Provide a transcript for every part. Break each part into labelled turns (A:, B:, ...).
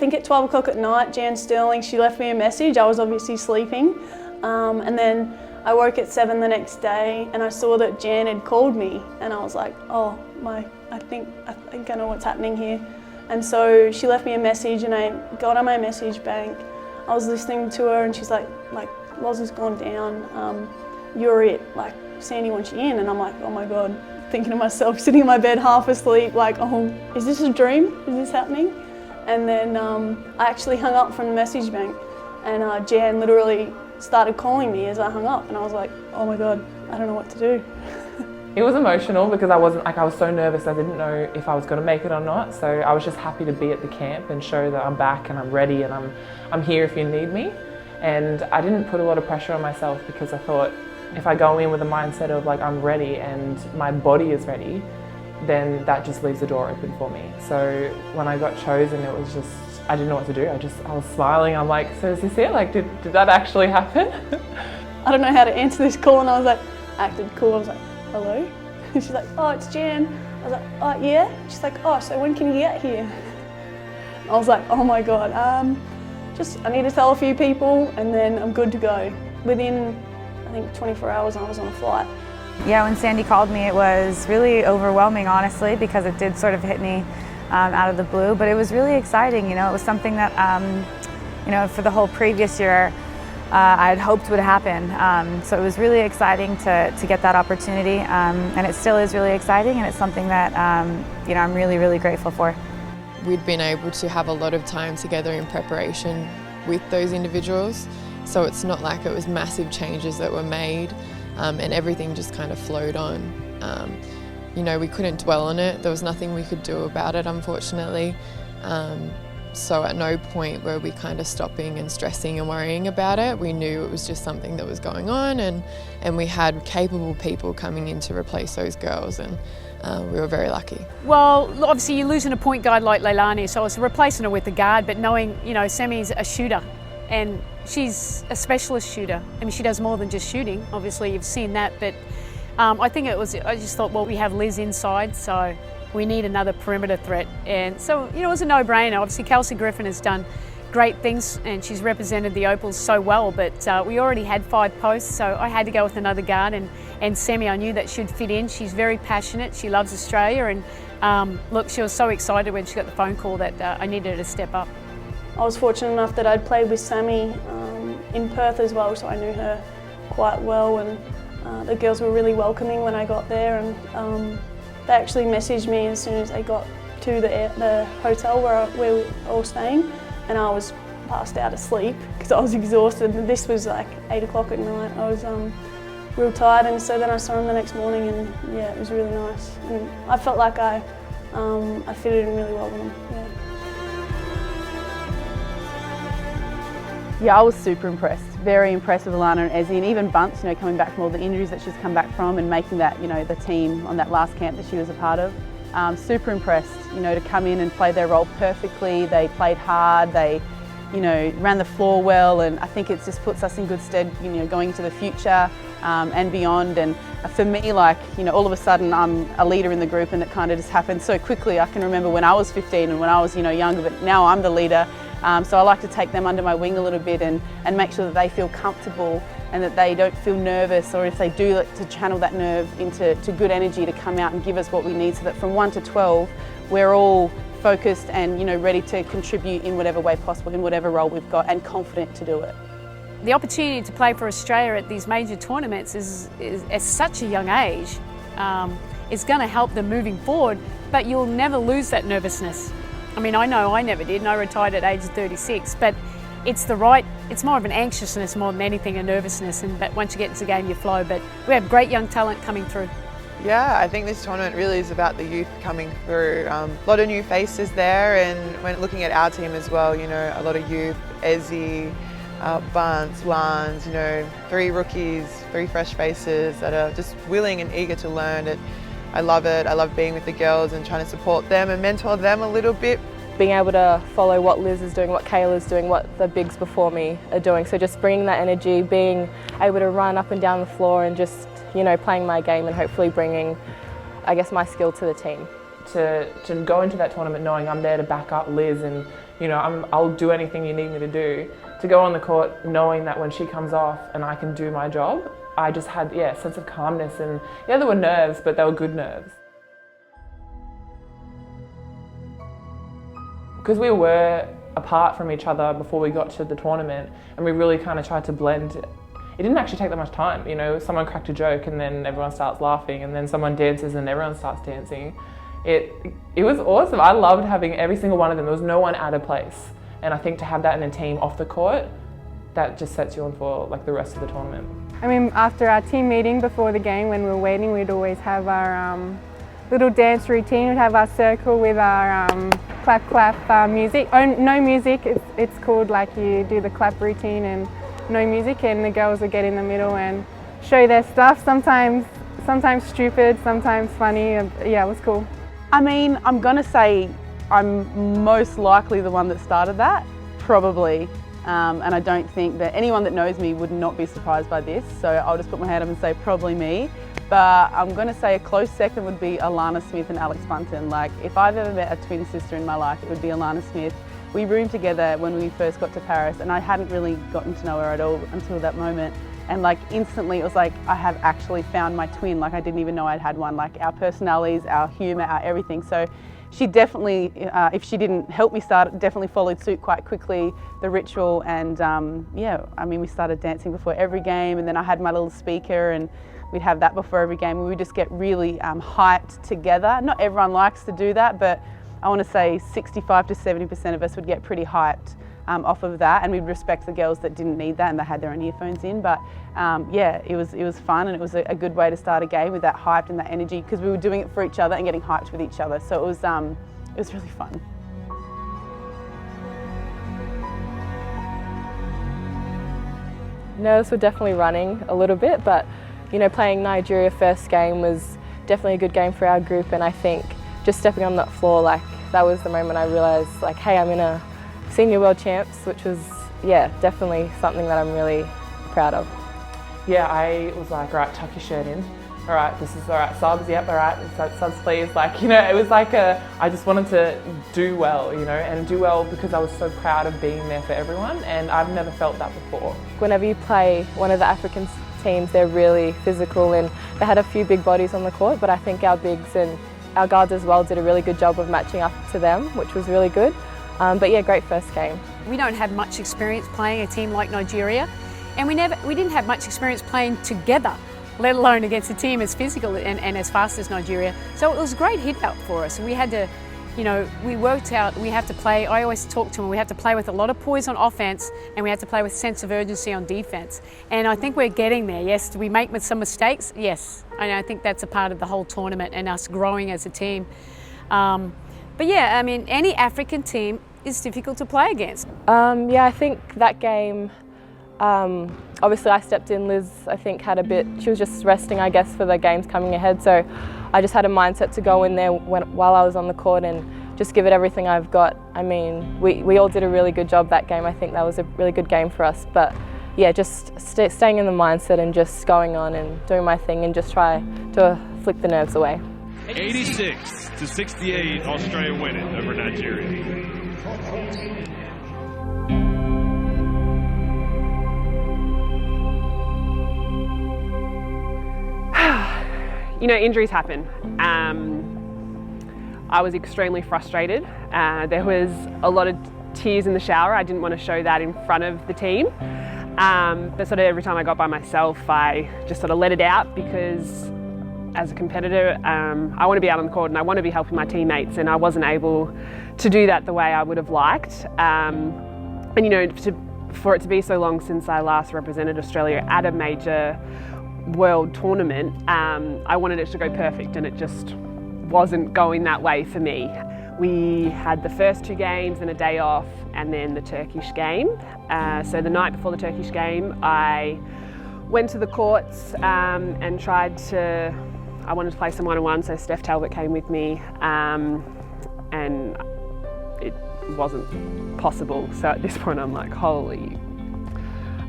A: think at 12 o'clock at night, Jan Sterling, she left me a message. I was obviously sleeping. And then I woke at 7 the next day and I saw that Jan had called me, and I was like, oh, I think I know what's happening here. And so she left me a message and I got on my message bank. I was listening to her and she's like, Loz has gone down, you're it, like Sandy wants you in. And I'm like, oh my God, thinking to myself, sitting in my bed half asleep, like, oh, is this a dream? Is this happening? And then I actually hung up from the message bank, and Jan literally started calling me as I hung up, and I was like, oh my God, I don't know what to do.
B: It was emotional because I was so nervous. I didn't know if I was going to make it or not. So I was just happy to be at the camp and show that I'm back and I'm ready and I'm here if you need me. And I didn't put a lot of pressure on myself because I thought if I go in with a mindset of like I'm ready and my body is ready, then that just leaves the door open for me. So when I got chosen, it was just, I didn't know what to do. I was smiling. I'm like, so is this it? Like, did that actually happen?
A: I don't know how to answer this call, and I was like, acted cool. I was like, hello? And she's like, oh, it's Jan. I was like, oh, yeah? She's like, oh, so when can you get here? I was like, oh my God, I need to tell a few people and then I'm good to go. Within, I think, 24 hours I was on a flight.
C: Yeah, when Sandy called me, it was really overwhelming, honestly, because it did sort of hit me out of the blue, but it was really exciting. You know, it was something that, you know, for the whole previous year, I had hoped would happen. So it was really exciting to get that opportunity, and it still is really exciting, and it's something that, you know, I'm really, really grateful for.
D: We'd been able to have a lot of time together in preparation with those individuals, so it's not like it was massive changes that were made. And everything just kind of flowed on. You know, we couldn't dwell on it. There was nothing we could do about it, unfortunately. So at no point were we kind of stopping and stressing and worrying about it. We knew it was just something that was going on, and we had capable people coming in to replace those girls, and we were very lucky.
E: Well, obviously you're losing a point guard like Leilani, so I was replacing her with a guard, but knowing, you know, Semi's a shooter, and she's a specialist shooter. I mean, she does more than just shooting. Obviously, you've seen that, but I just thought, well, we have Liz inside, so we need another perimeter threat. And so, you know, it was a no-brainer. Obviously, Kelsey Griffin has done great things and she's represented the Opals so well, but we already had 5 posts, so I had to go with another guard, and Semi, I knew that she'd fit in. She's very passionate, she loves Australia, and look, she was so excited when she got the phone call that I needed her to step up.
A: I was fortunate enough that I'd played with Sammy in Perth as well, so I knew her quite well, and the girls were really welcoming when I got there, and they actually messaged me as soon as they got to the hotel where we were all staying, and I was passed out asleep because I was exhausted. This was like 8 o'clock at night. I was real tired, and so then I saw them the next morning, and yeah, it was really nice. And I felt like I fitted in really well with them. Yeah.
F: Yeah, I was super impressed. Very impressed with Alana and Ezzy, and even Bunce, you know, coming back from all the injuries that she's come back from and making that, you know, the team on that last camp that she was a part of. Super impressed, you know, to come in and play their role perfectly. They played hard, they, you know, ran the floor well, and I think it just puts us in good stead, you know, going into the future and beyond. And for me, like, you know, all of a sudden I'm a leader in the group, and it kind of just happened so quickly. I can remember when I was 15 and when I was, you know, younger, but now I'm the leader. So I like to take them under my wing a little bit and make sure that they feel comfortable and that they don't feel nervous, or if they do, like, to channel that nerve into good energy to come out and give us what we need, so that from 1 to 12 we're all focused and, you know, ready to contribute in whatever way possible, in whatever role we've got, and confident to do it.
E: The opportunity to play for Australia at these major tournaments is at such a young age. It's going to help them moving forward, but you'll never lose that nervousness. I mean, I know I never did, and I retired at age 36, but it's more of an anxiousness more than anything, a nervousness, but once you get into the game, you flow. But we have great young talent coming through.
G: Yeah, I think this tournament really is about the youth coming through. A lot of new faces there, and when looking at our team as well, you know, a lot of youth, Ezzy, Bunce, Lance, you know, 3 rookies, 3 fresh faces that are just willing and eager to learn. I love it. I love being with the girls and trying to support them and mentor them a little bit.
H: Being able to follow what Liz is doing, what Kayla's doing, what the bigs before me are doing. So just bringing that energy, being able to run up and down the floor and just, you know, playing my game and hopefully bringing, I guess, my skill to the team.
B: To go into that tournament knowing I'm there to back up Liz and, you know, I'll do anything you need me to do. To go on the court knowing that when she comes off and I can do my job, I just had, a sense of calmness, and yeah, there were nerves, but they were good nerves. Because we were apart from each other before we got to the tournament, and we really kind of tried to blend. It didn't actually take that much time, you know, someone cracked a joke and then everyone starts laughing, and then someone dances and everyone starts dancing. It was awesome. I loved having every single one of them. There was no one out of place. And I think to have that in a team off the court, that just sets you on for like the rest of the tournament.
I: I mean, after our team meeting before the game, when we were waiting, we'd always have our little dance routine. We'd have our circle with our clap clap music. Oh, no music, it's called, like, you do the clap routine and no music, and the girls would get in the middle and show their stuff. Sometimes stupid, sometimes funny. Yeah, it was cool.
F: I mean, I'm gonna say I'm most likely the one that started that, probably. And I don't think that anyone that knows me would not be surprised by this, so I'll just put my hand up and say probably me. But I'm going to say a close second would be Alana Smith and Alex Bunton. Like, if I've ever met a twin sister in my life, it would be Alana Smith. We roomed together when we first got to Paris, and I hadn't really gotten to know her at all until that moment. And like instantly it was like, I have actually found my twin. Like, I didn't even know I'd had one. Like, our personalities, our humour, our everything. So she definitely, if she didn't help me start it, definitely followed suit quite quickly, the ritual. And yeah, I mean, we started dancing before every game, and then I had my little speaker, and we'd have that before every game. We would just get really hyped together. Not everyone likes to do that, but I want to say 65 to 70% of us would get pretty hyped off of that, and we'd respect the girls that didn't need that and they had their own earphones in. But yeah, it was fun, and it was a good way to start a game with that hype and that energy, because we were doing it for each other and getting hyped with each other. So it was really fun.
H: Nerves were definitely running a little bit, but you know, playing Nigeria first game was definitely a good game for our group, and I think just stepping on that floor, like, that was the moment I realised, like, hey, I'm in a senior world champs, which was, yeah, definitely something that I'm really proud of.
B: Yeah, I was like, all right, tuck your shirt in. All right, this is all right, subs, yep, all right, subs please. Like, you know, it was like I just wanted to do well, you know, and do well because I was so proud of being there for everyone, and I've never felt that before.
H: Whenever you play one of the African teams, they're really physical, and they had a few big bodies on the court, but I think our bigs and our guards as well did a really good job of matching up to them, which was really good. But yeah, great first game.
E: We don't have much experience playing a team like Nigeria, and we didn't have much experience playing together, let alone against a team as physical and as fast as Nigeria. So it was a great hit out for us, and we had to, you know, we worked out we have to play. I always talk to them, we have to play with a lot of poise on offense, and we have to play with sense of urgency on defense. And I think we're getting there. Yes, do we make some mistakes? Yes, and I think that's a part of the whole tournament and us growing as a team. But yeah, I mean, any African team is difficult to play against.
H: Yeah, I think that game, obviously I stepped in. Liz, I think, had a bit, she was just resting, I guess, for the games coming ahead. So I just had a mindset to go in there while I was on the court and just give it everything I've got. I mean, we all did a really good job that game. I think that was a really good game for us. But yeah, just staying in the mindset and just going on and doing my thing and just try to flick the nerves away.
J: 86-68, Australia winning over Nigeria.
K: You know, injuries happen. I was extremely frustrated. There was a lot of tears in the shower. I didn't want to show that in front of the team. But sort of every time I got by myself, I just sort of let it out, because as a competitor, I want to be out on the court and I want to be helping my teammates, and I wasn't able to do that the way I would have liked. And you know, for it to be so long since I last represented Australia at a major world tournament, I wanted it to go perfect, and it just wasn't going that way for me. We had the first two games and a day off, and then the Turkish game. So the night before the Turkish game, I went to the courts and I wanted to play some one-on-one, so Steph Talbot came with me, and it wasn't possible. So at this point I'm like, holy,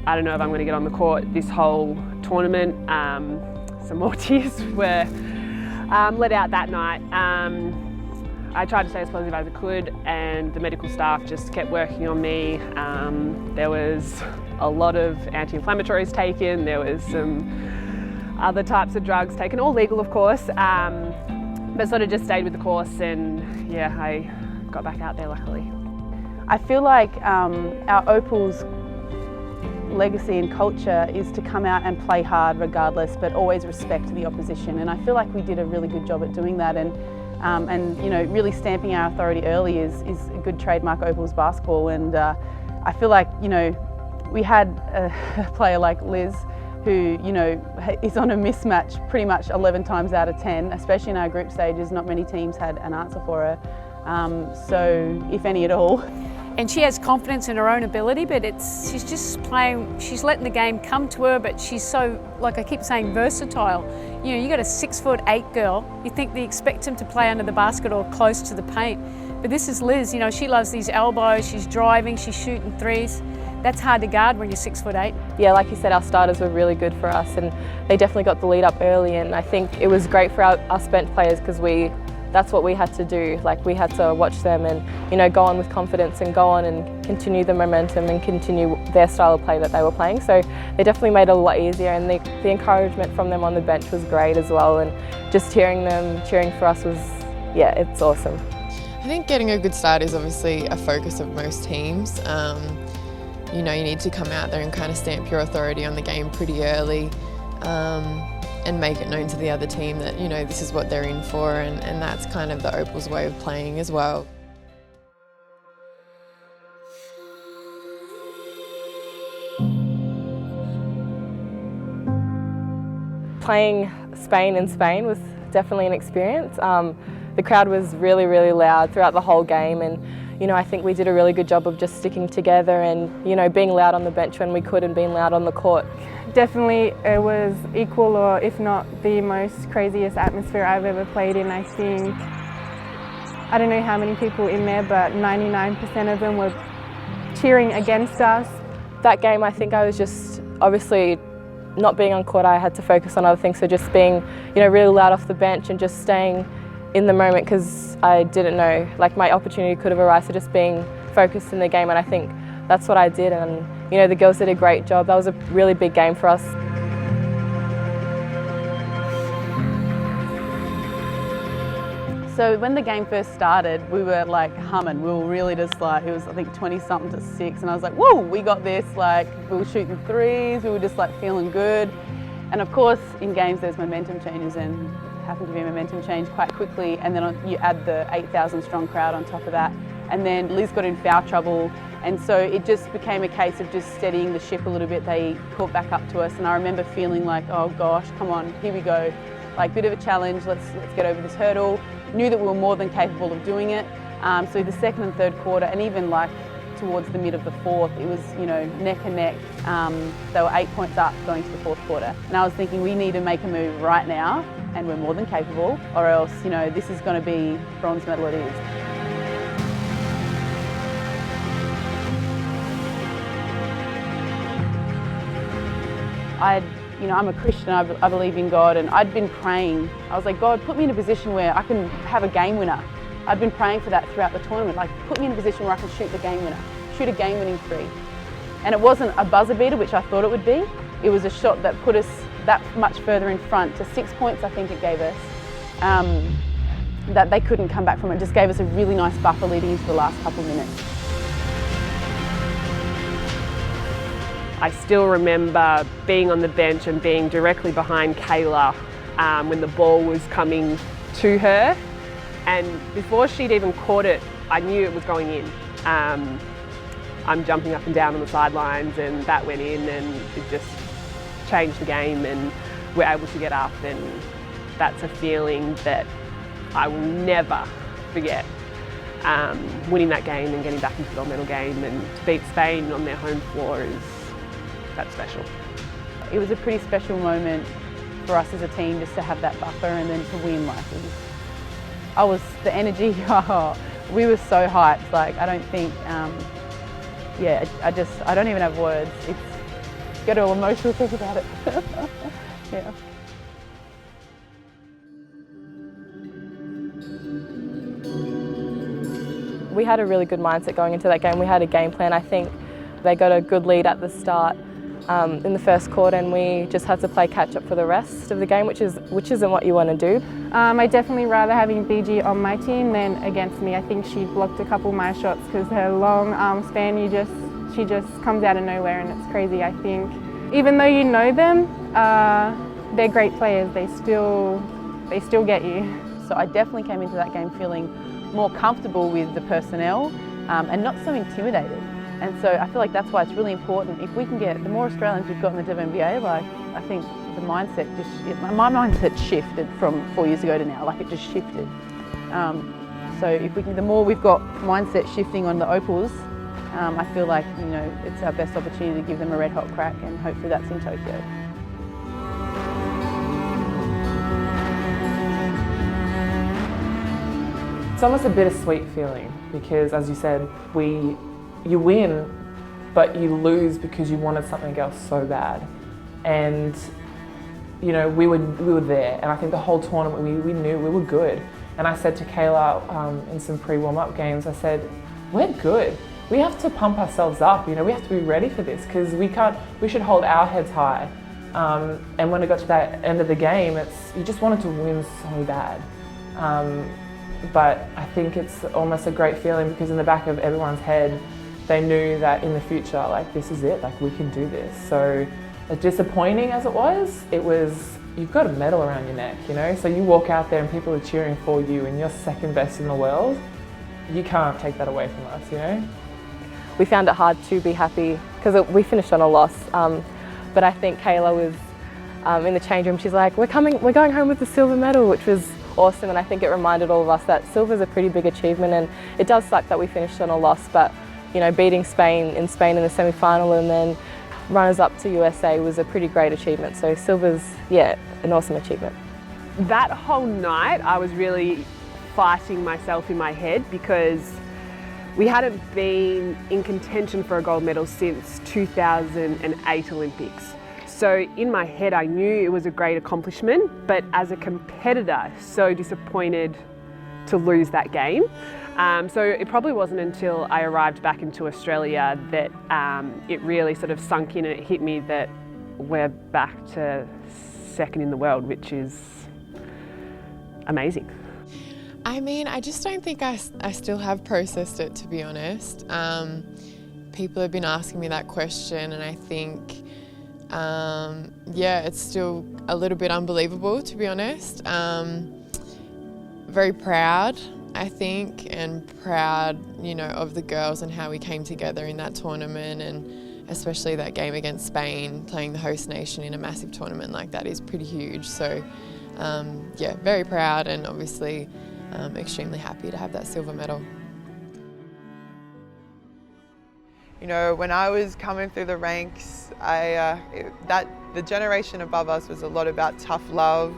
K: I don't know if I'm going to get on the court this whole tournament. Some more tears were let out that night. I tried to stay as positive as I could, and the medical staff just kept working on me. There was a lot of anti-inflammatories taken, there was some other types of drugs taken, all legal of course, but sort of just stayed with the course, and yeah, I got back out there luckily.
F: I feel like our Opals legacy and culture is to come out and play hard regardless, but always respect the opposition, and I feel like we did a really good job at doing that, and you know, really stamping our authority early is a good trademark Opals basketball. And I feel like, you know, we had a player like Liz who, you know, is on a mismatch pretty much 11 times out of 10, especially in our group stages. Not many teams had an answer for her, so if any at all.
E: And she has confidence in her own ability, but she's just playing, she's letting the game come to her, but she's so, like I keep saying, versatile. You know, you got a 6'8" girl, you think they expect them to play under the basket or close to the paint. But this is Liz, you know, she loves these elbows, she's driving, she's shooting threes. That's hard to guard when you're 6'8".
H: Yeah, like you said, our starters were really good for us, and they definitely got the lead up early, and I think it was great for us bench players because that's what we had to do. Like, we had to watch them and, you know, go on with confidence and go on and continue the momentum and continue their style of play that they were playing. So they definitely made it a lot easier, and the encouragement from them on the bench was great as well, and just hearing them cheering for us was, yeah, it's awesome.
D: I think getting a good start is obviously a focus of most teams. You know, you need to come out there and kind of stamp your authority on the game pretty early. And make it known to the other team that, you know, this is what they're in for, and that's kind of the Opals way of playing as well.
H: Playing Spain in Spain was definitely an experience. The crowd was really, really loud throughout the whole game, and you know, I think we did a really good job of just sticking together and, you know, being loud on the bench when we could and being loud on the court.
I: Definitely it was equal, or if not the most craziest atmosphere I've ever played in. I think, I don't know how many people in there, but 99% of them were cheering against us.
H: That game, I think I was just, obviously not being on court, I had to focus on other things, so just being, you know, really loud off the bench and just staying in the moment because I didn't know, like, my opportunity could have arisen, so just being focused in the game, and I think that's what I did, and you know, the girls did a great job. That was a really big game for us.
F: So when the game first started, we were like humming. We were really just like, it was I think 20-something to 6, and I was like, whoa, we got this. Like, we were shooting threes, we were just like feeling good. And of course, in games there's momentum changes, and it happened to be a momentum change quite quickly, and then you add the 8,000 strong crowd on top of that. And then Liz got in foul trouble, and so it just became a case of just steadying the ship a little bit. They caught back up to us, and I remember feeling like, oh gosh, come on, here we go. Like, bit of a challenge, let's get over this hurdle. Knew that we were more than capable of doing it. So the second and third quarter, and even like towards the mid of the fourth, it was, you know, neck and neck. They were 8 points up going to the fourth quarter. And I was thinking, we need to make a move right now, and we're more than capable, or else, you know, this is going to be bronze medal it is. You know, I'm a Christian, I believe in God, and I'd been praying. I was like, God, put me in a position where I can have a game winner. I'd been praying for that throughout the tournament, like, put me in a position where I can shoot the game winner, shoot a game-winning three. And it wasn't a buzzer beater, which I thought it would be. It was a shot that put us that much further in front, to 6 points I think it gave us, that they couldn't come back from. It just gave us a really nice buffer leading into the last couple of minutes.
K: I still remember being on the bench and being directly behind Kayla when the ball was coming to her, and before she'd even caught it, I knew it was going in. I'm jumping up and down on the sidelines, and that went in, and it just changed the game, and we're able to get up, and that's a feeling that I will never forget. Winning that game and getting back into the gold medal game, and to beat Spain on their home floor that's special. It was a pretty special moment for us as a team, just to have that buffer and then to win. Like, the energy, we were so hyped. Like, I don't think, yeah, I don't even have words. It's get all emotional think about it. Yeah.
H: we had a really good mindset going into that game. We had a game plan. I think they got a good lead at the start in the first quarter, and we just had to play catch up for the rest of the game, which isn't what you want to do.
I: I definitely rather having BG on my team than against me. I think she blocked a couple of my shots because her long arm span, she just comes out of nowhere, and it's crazy. I think even though you know them, they're great players. They still get you.
F: So I definitely came into that game feeling more comfortable with the personnel and not so intimidated. And so I feel like that's why it's really important. If we can get the more Australians we've got in the WNBA, like I think the mindset my mindset shifted from 4 years ago to now. Like it just shifted. So if the more we've got mindset shifting on the Opals, I feel like it's our best opportunity to give them a red hot crack, and hopefully that's in Tokyo.
B: It's almost a bittersweet feeling because, as you said, you win, but you lose because you wanted something else so bad. And we were there, and I think the whole tournament we knew we were good. And I said to Kayla in some pre-warm-up games, I said, we're good. We have to pump ourselves up. We have to be ready for this because we should hold our heads high. And when it got to that end of the game, you just wanted to win so bad. But I think it's almost a great feeling because in the back of everyone's head, they knew that in the future, like, this is it, like, we can do this. So as disappointing as it was, you've got a medal around your neck, So you walk out there and people are cheering for you and you're second best in the world. You can't take that away from us,
H: We found it hard to be happy because we finished on a loss. But I think Kayla was in the change room. She's like, we're going home with the silver medal, which was awesome. And I think it reminded all of us that silver's a pretty big achievement, and it does suck that we finished on a loss, but beating Spain in the semi-final and then runners-up to USA was a pretty great achievement. So silver's, an awesome achievement.
K: That whole night I was really fighting myself in my head because we hadn't been in contention for a gold medal since 2008 Olympics. So in my head I knew it was a great accomplishment, but as a competitor, so disappointed to lose that game. So it probably wasn't until I arrived back into Australia that it really sort of sunk in and it hit me that we're back to second in the world, which is amazing.
D: I mean, I just don't think I still have processed it, to be honest. People have been asking me that question, and I think, it's still a little bit unbelievable, to be honest. Very proud, I think, and proud, of the girls and how we came together in that tournament, and especially that game against Spain, playing the host nation in a massive tournament like that is pretty huge. So, very proud, and obviously extremely happy to have that silver medal.
G: When I was coming through the ranks, the generation above us was a lot about tough love.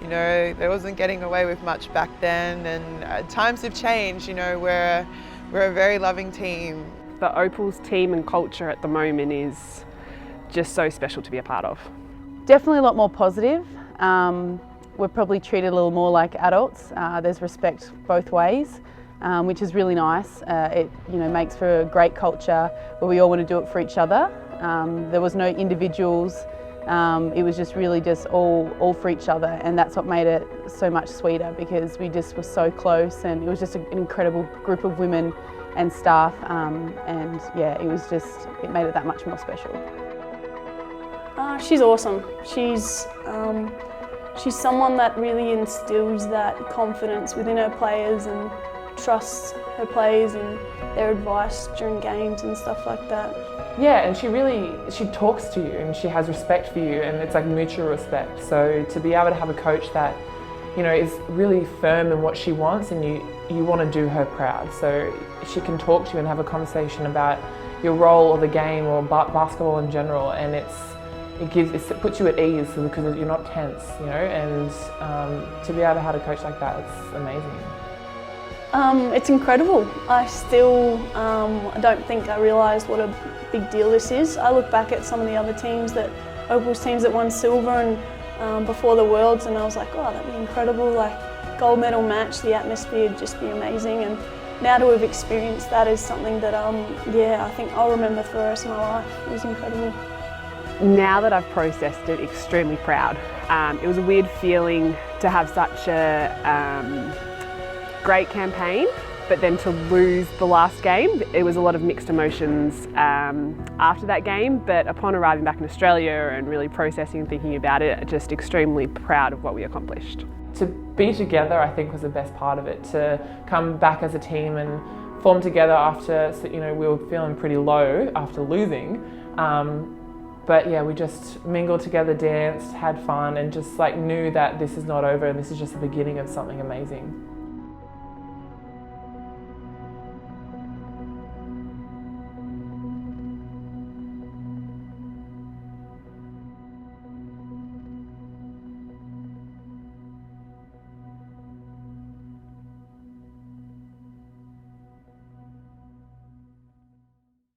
G: There wasn't getting away with much back then, and times have changed. We're a very loving team.
K: The Opals team and culture at the moment is just so special to be a part of.
F: Definitely a lot more positive. We're probably treated a little more like adults. There's respect both ways, which is really nice. It makes for a great culture where we all want to do it for each other. There was no individuals. It was just really just all for each other, and that's what made it so much sweeter because we just were so close, and it was just an incredible group of women and staff, it made it that much more special.
A: She's awesome. She's someone that really instills that confidence within her players and trusts her players and their advice during games and stuff like that.
B: Yeah, and she talks to you and she has respect for you, and it's like mutual respect. So to be able to have a coach that, is really firm in what she wants, and you want to do her proud. So she can talk to you and have a conversation about your role or the game or basketball in general, and it puts you at ease because you're not tense, and to be able to have a coach like that, it's amazing.
A: It's incredible. I still don't think I realised what a big deal this is. I look back at some of the other Opals teams that won silver and before the Worlds, and I was like, oh, that'd be incredible, like gold medal match, the atmosphere would just be amazing. And now to have experienced that is something that, yeah, I think I'll remember for the rest of my life. It was incredible.
K: Now that I've processed it, extremely proud. It was a weird feeling to have such a great campaign, but then to lose the last game. It was a lot of mixed emotions after that game, but upon arriving back in Australia and really processing and thinking about it, just extremely proud of what we accomplished.
B: To be together, I think, was the best part of it. To come back as a team and form together after, you know, we were feeling pretty low after losing. But yeah, we just mingled together, danced, had fun, and just like knew that this is not over and this is just the beginning of something amazing.